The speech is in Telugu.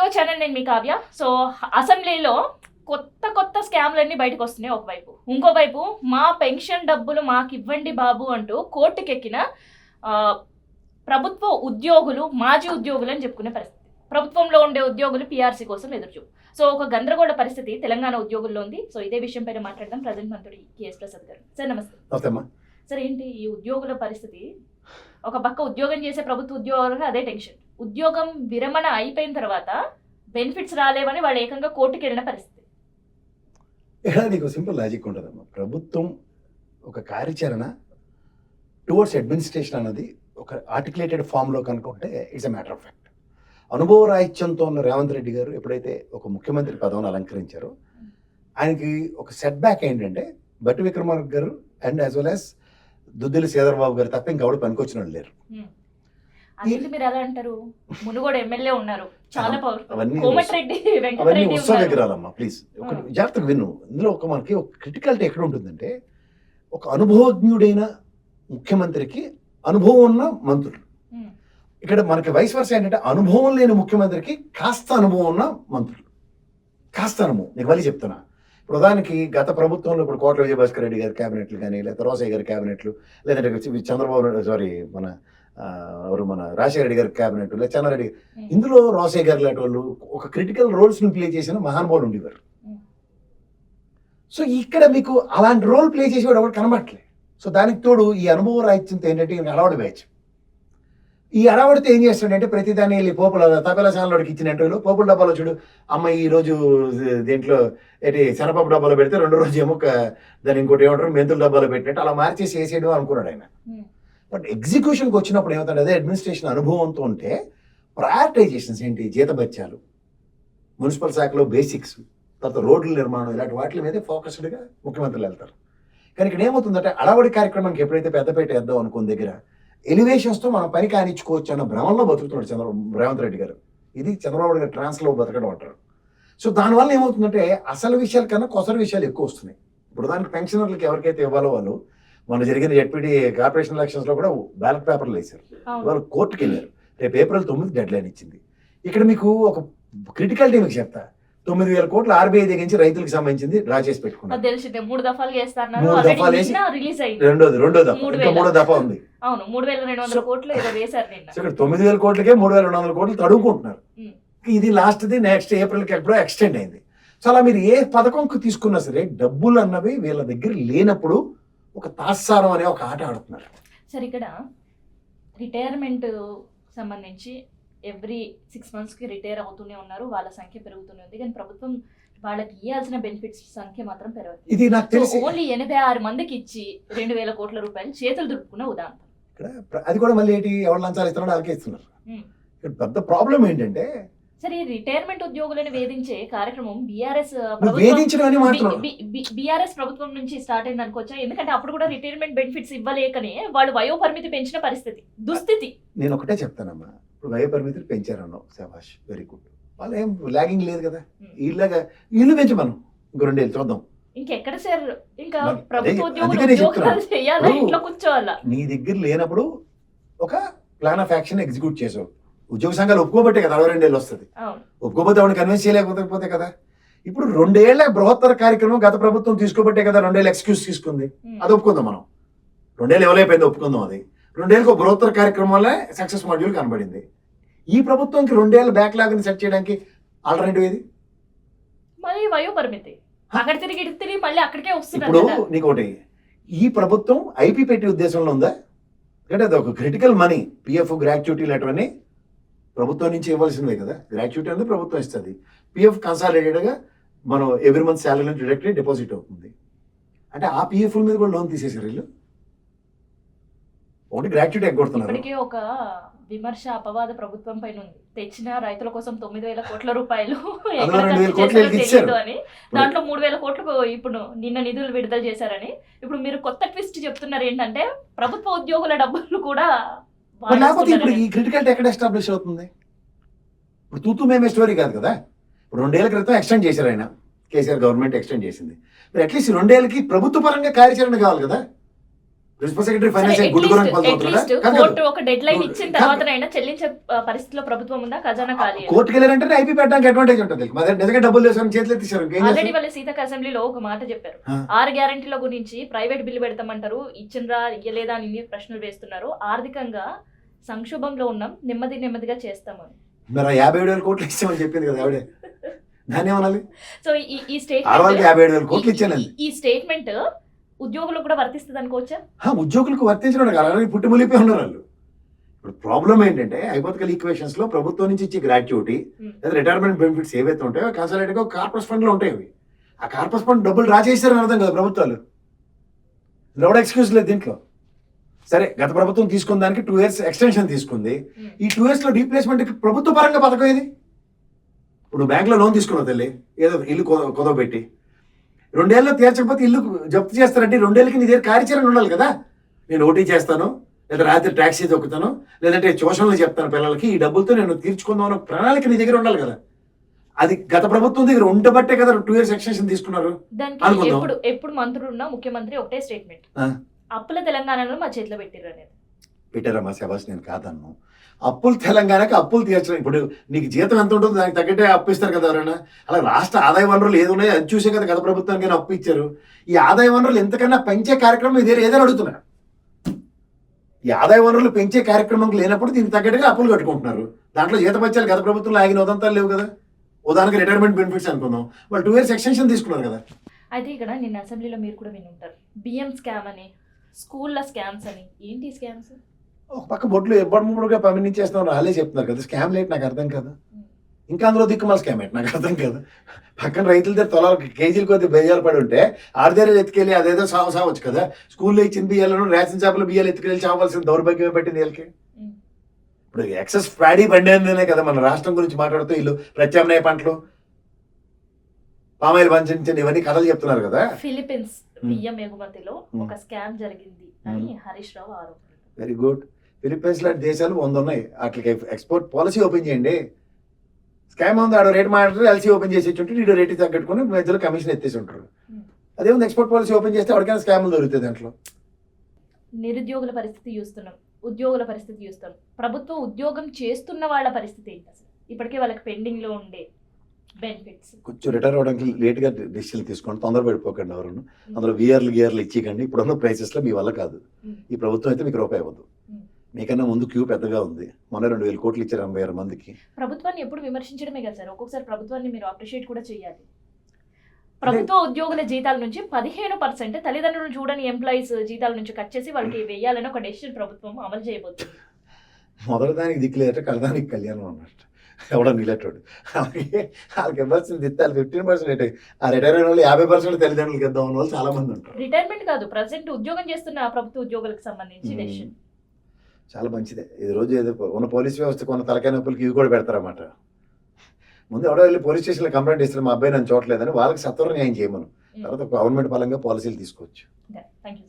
అవర్ ఛానల్, నేను మీ కావ్య. సో అసెంబ్లీలో కొత్త కొత్త స్కామ్లన్నీ బయటకు వస్తున్నాయి ఒకవైపు. ఇంకోవైపు మా పెన్షన్ డబ్బులు మాకు ఇవ్వండి బాబు అంటూ కోర్టుకెక్కిన ప్రభుత్వ ఉద్యోగులు, మాజీ ఉద్యోగులు అని చెప్పుకునే పరిస్థితి. ప్రభుత్వంలో ఉండే ఉద్యోగులు పీఆర్సీ కోసం ఎదురుచూపు. సో ఒక గందరగోళ పరిస్థితి తెలంగాణ ఉద్యోగుల్లో ఉంది. సో ఇదే విషయం పైన మాట్లాడదాం. ప్రజెంట్ మంత్రుడు కేఎస్ ప్రసాద్ గారు. సార్ నమస్తే. సార్, ఏంటి ఈ ఉద్యోగుల పరిస్థితి? ఒక పక్క ఉద్యోగం చేసే ప్రభుత్వ ఉద్యోగులకు అదే టెన్షన్. ఉద్యోగం విరమణ అయిపోయిన తర్వాత బెనిఫిట్స్ రాలేవని వాళ్ళు ఏకంగా కోర్టుకి వెళ్ళిన పరిస్థితి. ఇక్కడ నీకు సింపుల్ లాజిక్ ఉంటుందమ్మా. ప్రభుత్వం ఒక కార్యాచరణ టువర్డ్స్ అడ్మినిస్ట్రేషన్ అన్నది ఒక ఆర్టికులేటెడ్ ఫామ్లో కనుకుంటే it's a matter of fact. అనుభవ రాహిత్యంతో ఉన్న రేవంత్ రెడ్డి గారు ఎప్పుడైతే ఒక ముఖ్యమంత్రి పదవిని అలంకరించారో ఆయనకి ఒక సెట్ బ్యాక్ ఏంటంటే Bhatti Vikramarka garu and as well as Duddilla Sridhar Babu garu తప్ప ఇంకెవడు పనికొచ్చిన వాళ్ళు లేరు. అదేంటి మీరు ఎలా అంటారు? మునుగోడు ఎమ్మెల్యే ఉన్నారు, చాలా అవన్నీ ఉత్సవ విగ్రహాలమ్మా. ప్లీజ్ ఒక జాగ్రత్తగా విను. ఇందులో ఒక మనకి ఒక క్రిటికాలిటీ ఎక్కడ ఉంటుందంటే, ఒక అనుభవజ్ఞుడైన ముఖ్యమంత్రికి అనుభవం ఉన్న మంత్రులు. ఇక్కడ మనకి వైస్ వర్స ఏంటంటే అనుభవం లేని ముఖ్యమంత్రికి కాస్త అనుభవం ఉన్న మంత్రులు. కాస్త అనుభవం నీకు మళ్ళీ చెప్తున్నా. ఇప్పుడు ఉదాహరణకి గత ప్రభుత్వంలో ఇప్పుడు కోట్ల విజయభాస్కర్ రెడ్డి గారి క్యాబినెట్లు కానీ, లేదా రోసయ్య గారి క్యాబినెట్లు, లేదంటే చంద్రబాబు మన రాజశేఖర రెడ్డి గారి క్యాబినెట్, లేదా చెన్నారెడ్డి, ఇందులో రోసయ్య గారు లాంటి వాళ్ళు ఒక క్రిటికల్ రోల్స్ ని ప్లే చేసిన మహానుభావులు ఉండేవారు. సో ఇక్కడ మీకు అలాంటి రోల్ ప్లే చేసేవాడు ఎవరు కనబడట్లే. సో దానికి తోడు ఈ అనుభవం రాయించింది ఏంటంటే అలవాటు బ్యాచ్. ఈ అలవాడితో ఏం చేస్తాడంటే ప్రతిదాన్ని వెళ్ళి పోపుల తపేలా ఛానల్లోకి ఇచ్చిన ఇంటర్వ్యూలో పోపుల డబ్బాలో చూడు, అమ్మ ఈ రోజు దీంట్లో ఏంటి శనపప్పు డబ్బాలో పెడితే రెండో రోజు ఏమో దాన్ని ఇంకోటి ఏమంటారు మెంతుల డబ్బాలో పెట్టినట్టు అలా మార్చేసి వేసేయడం అనుకున్నాడు ఆయన. బట్ ఎగ్జిక్యూషన్కి వచ్చినప్పుడు ఏమవుతుంది, అదే అడ్మినిస్ట్రేషన్ అనుభవంతో ఉంటే ప్రయారిటైజేషన్స్ ఏంటి, జీతభత్యాలు, మున్సిపల్ శాఖలో బేసిక్స్, తర్వాత రోడ్ల నిర్మాణం, ఇలాంటి వాటి మీద ఫోకస్డ్గా ముఖ్యమంత్రులు వెళ్తారు. కానీ ఇక్కడ ఏమవుతుందంటే అడవడి కార్యక్రమానికి ఎప్పుడైతే పెద్దపేట వేద్దాం అనుకున్న దగ్గర ఎలివేషన్స్తో మనం పని కానిచ్చుకోవచ్చు అన్న భ్రమంలో బతుకుతున్నాడు రేవంత్ రెడ్డి గారు. ఇది చంద్రబాబు గారు ట్రాన్స్లో బతకడం అంటారు. సో దానివల్ల ఏమవుతుందంటే అసలు విషయాల కన్నా కొసరు విషయాలు ఎక్కువ వస్తున్నాయి. ఇప్పుడు దానికి పెన్షనర్లకు ఎవరికైతే ఇవ్వాలో వాళ్ళు మన జరిగిన జెడ్పీటీ కార్పొరేషన్ ఎలక్షన్స్లో కూడా బ్యాలెట్ పేపర్లు వేశారు. వాళ్ళు కోర్టుకి వెళ్ళారు. రేపు April 9 డెడ్ లైన్ ఇచ్చింది. ఇక్కడ మీకు ఒక క్రిటికాలిటీ మీకు చెప్తా. 9,000 కోట్లు ఆర్బీఐ దగ్గర నుంచి రైతులకు సంబంధించింది డ్రా చేసి పెట్టుకున్నారు. 3 దఫాలు వేసి రెండో దఫా ఇంకా 3వ దఫా ఉంది. అవును, 3,200 కోట్లు వేశారు. ఇక్కడ 9,000 కోట్లకే 3,200 కోట్లు తడుగుకుంటున్నారు. ఇది లాస్ట్ది నెక్స్ట్ ఏప్రిల్కి ఎప్పుడో ఎక్స్టెండ్ అయింది. సో అలా మీరు ఏ పథకంకి తీసుకున్నా సరే డబ్బులు అన్నవి వీళ్ళ దగ్గర లేనప్పుడు ఒక తాత్సారం అనే ఒక ఆట ఆడుతున్నారు. సరే, ఇక్కడ రిటైర్మెంట్ సంబంధించి ఎవ్రీ 6 monthsకి రిటైర్ అవుతూనే ఉన్నారు, వాళ్ళ సంఖ్య పెరుగుతూనే ఉంది. కానీ ప్రభుత్వం వాళ్ళకి ఇవ్వాల్సిన బెనిఫిట్స్ సంఖ్య మాత్రం పెరగదు. ఇది నాకు తెలిసి ఓన్లీ 86 మందికి ఇచ్చి 2,000 కోట్ల రూపాయలు చేతులు దులుపుకున్న ఉదాహరణ. ఇక్కడ అది కూడా మళ్ళీ ఏంటి, ఎవరు లంచాలు ఇస్తున్నాడు వాళ్ళకే ఇస్తున్నారు. ఇక్కడ పెద్ద ప్రాబ్లం ఏంటంటే, సరే రిటైర్మెంట్ ఉద్యోగులను వేధించే కార్యక్రమం బీఆర్ఎస్ ప్రభుత్వం నుంచి స్టార్ట్ అయింది అనుకోవచ్చా? ఎందుకంటే అప్పుడు కూడా రిటైర్మెంట్ బెనిఫిట్స్ ఇవ్వలేకనే వాళ్ళు వయో పరిమితి పెంచిన దుస్థితి. నేను ఒకటే చెప్తానమ్మా, ఇప్పుడు వయో పరిమితులు పెంచారన్నావు, శభాష్, వెరీ గుడ్. వాళ్ళు ఏం లాగింగ్ లేదు కదా. ఇల్లు పెంచమను, ఇంకో 2 ఏళ్ళు చూద్దాం. ఇంకెక్కడ సార్, ఇంకా ప్రభుత్వ ఉద్యోగులు కూర్చోవాలా? నీ దగ్గర లేనప్పుడు ఒక ప్లాన్ ఆఫ్ యాక్షన్ ఎగ్జిక్యూట్ చేసావు. ఉద్యోగ సంఘాలు ఒప్పుకోబట్టే కదా 62 ఏళ్ళు వస్తుంది. ఒప్పుకోబోతే ఆవిడ కన్విన్స్ చేయలేకపోతే కదా. ఇప్పుడు 2 ఏళ్ల బృహత్తర కార్యక్రమం గత ప్రభుత్వం తీసుకోబట్టే కదా 2 ఏళ్ళు ఎక్స్క్యూజ్ తీసుకుంది. అది ఒప్పుకుందాం మనం. 2 ఏళ్ళు ఎవరైపోయింది ఒప్పుకుందాం. అది 2 ఏళ్ళకి ఒక బృహత్తర కార్యక్రమం వల్ల సక్సెస్ మాడ్యూల్ కనబడింది. ఈ ప్రభుత్వంకి 2 ఏళ్ళ బ్యాక్లాగ్ ని సెట్ చేయడానికి ఆల్టర్నేటివ్ ఏది? మళ్ళీ వయో పరిమితి. అక్కడ తిరిగి మళ్ళీ అక్కడికే వస్తుంది. ఇప్పుడు నీకు ఒకటి, ఈ ప్రభుత్వం ఐపీ పెట్టి ఉద్దేశంలో ఉందా? అంటే అది ఒక క్రిటికల్ మనీ, పిఎఫ్, గ్రాట్యుటీ లాంటివన్నీ ప్రభుత్వం నుంచి ఇవ్వాల్సిందే కదా. గ్రాట్యుటీ అనేది ప్రభుత్వం ఇస్తుంది. పిఎఫ్ కన్సాలిడేటెడ్గా మనం ఎవ్రీ మంత్ శాలరీ నుంచి డైరెక్ట్లీ డిపాజిట్ అవుతుంది. అంటే ఆ పిఎఫ్ మీద కూడా లోన్ తీసేసారు వీళ్ళు. ఒకటి గ్రాట్యుటీ ఎగ్గొడుతున్నారు. ఇప్పటికే ఒక విమర్శ, అపవాద ప్రభుత్వం పైన ఉంది. తెచ్చిన రైతుల కోసం 9,000 కోట్ల రూపాయలు అని, దాంట్లో 3,000 కోట్లు ఇప్పుడు నిన్న నిధులు విడుదల చేశారని. ఇప్పుడు మీరు కొత్త ట్విస్ట్ చెప్తున్నారు ఏంటంటే ప్రభుత్వ ఉద్యోగుల డబ్బులు కూడా. లేకపోతే ఇప్పుడు ఈ క్రిటికాలిటీ ఎక్కడ ఎస్టాబ్లిష్ అవుతుంది? ఇప్పుడు తూతూ మేమే స్టోరీ కాదు కదా. ఇప్పుడు 2 ఏళ్ల క్రితం ఎక్స్టెండ్ చేశారు ఆయన, కేసీఆర్ గవర్నమెంట్ ఎక్స్టెండ్ చేసింది. మరి అట్లీస్ట్ 2 ఏళ్ళకి ప్రభుత్వ పరంగా కార్యాచరణ కావాలి కదా. ప్రిన్సిపల్ సెక్రటరీ ఫైనాన్స్ గుడ్డుకోవడానికి పాల్పడుతున్నాడా? కాదు, కోర్టు ఒక డెడ్ లైన్ నువ్వు- ఇచ్చిన తర్వాతనైనా చెల్లించే పరిస్థితిలో ప్రభుత్వం ఉందా? ఖజానా ఖాళీ కోర్టుకి వెళ్ళారంటే ఐపీ పెట్టడానికి అడ్వాంటేజ్ ఉంటుంది. మరి నిజంగా డబ్బులు వేసుకొని చేతులు ఎత్తిస్తారు, ఇంకేం ఆల్రెడీ చేస్తారు? వాళ్ళ సీతక్క అసెంబ్లీలో ఒక మాట చెప్పారు. ఆ. 6 గ్యారెంటీల గురించి ప్రైవేట్ బిల్లు పెడతామంటారు, ఇచ్చిండ్రా ఇయ్యలేదా అని ఇన్ని ప్రశ్నలు వేస్తున్నారు. ఆర్థికంగా సంక్షోభంలో ఉన్నాం, నెమ్మదిగా చేస్తామని. మరి 57,000 కోట్లు ఇచ్చామని చెప్పింది కదా ఆవిడే, దాన్ని ఏమనాలి? సో ఈ ఆడవాళ్ళకి స్టేట్మెంట్ 57,000 కోట్లు ఇచ్చానండి. ఈ స్టేట్మెంట్ ఉద్యోగులకు కూడా వర్తిస్తుంది అనుకోవచ్చా? ఉద్యోగులకు వర్తించడం కాదు, అలాగే పుట్టి ములిపోయి ఉన్నారు వాళ్ళు. ఇప్పుడు ప్రాబ్లం ఏంటంటే హైపోథికల్ ఈక్వేషన్స్ లో ప్రభుత్వం నుంచి ఇచ్చే గ్రాట్యుటీ లేదా రిటైర్మెంట్ బెనిఫిట్స్ ఏవైతే ఉంటాయో కన్సల్టేట్ గా కార్పస్ ఫండ్ లో ఉంటాయి. అవి ఆ కార్పస్ ఫండ్ డబ్బులు డ్రా చేశారని అర్థం కదా ప్రభుత్వాలు. ఎవడ ఎక్స్క్యూజ్ లేదు దీంట్లో. సరే, గత ప్రభుత్వం తీసుకున్న దానికి 2 years ఎక్స్టెన్షన్ తీసుకుంది. ఈ 2 years లో రీప్లేస్మెంట్ ప్రభుత్వ పరంగా పథకం ఇది. ఇప్పుడు బ్యాంక్ లో లోన్ తీసుకున్నావు తల్లి, ఏదో ఇల్లు కొదవ పెట్టి 2 ఏళ్ళలో తీర్చకపోతే ఇల్లు జప్తు చేస్తారంటే 2 ఏళ్ళకి నీ దగ్గర కార్యాచరణ ఉండాలి కదా. నేను ఓటీ చేస్తాను, లేదా రాత్రి ట్యాక్సీ దొక్కుతాను, లేదంటే ట్యూషన్లు చెప్తాను పిల్లలకి, ఈ డబ్బులతో నేను తీర్చుకుందాం అన్న ప్రణాళిక నీ దగ్గర ఉండాలి కదా. అది గత ప్రభుత్వం దగ్గర ఉండబట్టే కదా 2 years ఎక్స్టెన్షన్ తీసుకున్నారు. దానికి అనుకుందాం. ఎప్పుడు మంత్రులు ఉన్నా ముఖ్యమంత్రి ఒకటే స్టేట్మెంట్, ఆ. అప్పుల తెలంగాణలో మా చేతిలో పెట్టిర్రు అనేది. పెట్టారమ్మా శబాస్, నేను కాదన్ను. అప్పులు తెలంగాణకి అప్పులు తీర్చడం. ఇప్పుడు నీకు జీతం ఎంత ఉంటుందో దానికి తగ్గట్టే అప్పు ఇస్తారు కదా ఎవరైనా. అలా రాష్ట్ర ఆదాయ వనరులు ఏది ఉన్నాయో అది చూసే కదా గత ప్రభుత్వానికి అప్పు ఇచ్చారు. ఈ ఆదాయ వనరులు ఎంతకన్నా పెంచే కార్యక్రమం ఇదే ఏదైనా అడుగుతున్నా. ఈ ఆదాయ వనరులు పెంచే కార్యక్రమం లేనప్పుడు దీనికి తగ్గట్టుగా అప్పులు కట్టుకుంటున్నారు. దాంట్లో జీతపత్యాలు గత ప్రభుత్వంలో ఆగిన ఉదంతాలు లేవు కదా. ఉదాహరణకి రిటైర్మెంట్ బెనిఫిట్స్ అనుకుందాం, వాళ్ళు 2 years ఎక్స్టెన్షన్ తీసుకున్నారు కదా. అయితే ఇక్కడ నిన్న అసెంబ్లీలో మీరు కూడా విని ఉంటారు, బియ్యం స్కామ్ అని, స్కూళ్ళ స్కామ్స్ అని. ఏంటి స్కామ్స్? ఒక పక్క బొట్లు ఎప్పటిముడుగా పంపించేస్తాం వాళ్ళే చెప్తున్నారు కదా. స్కామ్ లేట్ నాకు అర్థం కదా. ఇంకా అందులో దిక్కుమాల స్కామ్ ఏంటి నాకు అర్థం కాదు. పక్కన రైతుల దగ్గర తొలాలు కేజీలు కొద్ది బెయ్యాలు పడి ఉంటే ఆరుదేరు ఎత్తుకెళ్ళి అదేదో సావచ్చు కదా. స్కూల్లో ఇచ్చిన బియ్యాలను రేషన్ షాపులో బియ్యాలు ఎత్తుకెళ్ళి చావాల్సిన దౌర్భాగ్యం పెట్టింది వీళ్ళకి. ఇప్పుడు ఎక్సెస్ ప్యాడీ బండేందునే కదా మన రాష్ట్రం గురించి మాట్లాడుతూ వీళ్ళు ప్రత్యామ్నాయ పంటలు, పామాయిల్ పంచండి, ఇవన్నీ కథలు చెప్తున్నారు కదా. ఫిలిప్పీన్స్ బియ్యం ఎగుమతిలో ఒక స్కామ్ జరిగింది అని హరీష్ రావు ఆరోపణ. Very good. ఫిలిప్పీన్స్ లాంటి దేశాలు 100 ఉన్నాయి. వాటికి ఎక్స్పోర్ట్ పాలసీ ఓపెన్ చేయండి. స్కామ్ ఉంది, ఆడో రేట్ మాట్లాడితే ఎల్సీ ఓపెన్ చేసి ఉంటే వీడు రేట్ తగ్గట్టుకుని మధ్యలో కమిషన్ ఎత్తేసి ఉంటారు. అదే ఉంది, ఎక్స్పోర్ట్ పాలసీ ఓపెన్ చేస్తే ఎవరికైనా స్కామ్లు దొరుకుతాయి దాంట్లో. నిరుద్యోగుల పరిస్థితి చూస్తున్నాం, ఉద్యోగుల పరిస్థితి చూస్తాం. ప్రభుత్వం ఉద్యోగం చేస్తున్న వాళ్ళ పరిస్థితి ఏంటి అసలు? ఇప్పటికే వాళ్ళకి పెండింగ్ లో ఉండే బెనిఫిట్స్. కొంచెం రిటైర్ అవ్వడానికి లేట్గా డిసిషన్ తీసుకోండి, తొందరపడిపోకండి. ఎవరు అందులో గీర్లు ఇచ్చికండి. ఇప్పుడున్న ప్రైసెస్లో మీ వల్ల కాదు. ఈ ప్రభుత్వం అయితే మీకు రూపాయి అవ్వదు. మీకన్నా ముందు క్యూ పెద్దగా ఉంది. మొన్న 2,000 కోట్లు ఇచ్చారు 86 మందికి. ప్రభుత్వాన్ని ఎప్పుడు విమర్శించడమే కదా సార్, ఒక్కొక్కసారి ప్రభుత్వాన్ని మీరు అప్రిషియేట్ కూడా చేయాలి. ప్రభుత్వ ఉద్యోగుల జీతాల నుంచి 15% తల్లిదండ్రులు చూడని ఎంప్లాయీస్ జీతాల నుంచి కట్ చేసి వాళ్ళకి వేయాలని ఒక డెసిషన్ ప్రభుత్వం అమలు చేయబోతుంది. మొదటి దానికి దిక్కులేట కలదానికి కళ్యాణం అన్నట్టు ఎవడో నిలటోడు. అలాగే వాళ్ళకి ఇవ్వాల్సింది ఇత్తాలి 15%. ఆ రిటైర్ అయిన వాళ్ళు 50% తల్లిదండ్రులకి ఇద్దాం అన్న వాళ్ళు చాలా మంది ఉంటారు. రిటైర్మెంట్ కాదు, ప్రజెంట్ ఉద్యోగం చేస్తున్న ప్రభుత్వ ఉద్యోగులకు సంబంధించి డెసిషన్ చాలా మంచిదే. ఈ రోజు ఏదో ఉన్న పోలీస్ వ్యవస్థకు ఉన్న తలకాయ నొప్పులకి ఇవి కూడా పెడతారన్నమాట. ముందు ఎవడో వెళ్ళి పోలీస్ స్టేషన్లో కంప్లైంట్ ఇస్తారు మా అబ్బాయి నన్ను చూడలేదని, వాళ్ళకి సత్వరం న్యాయం చేయమను. తర్వాత గవర్నమెంట్ పరంగా పాలసీలు తీసుకోవచ్చు. Thank you.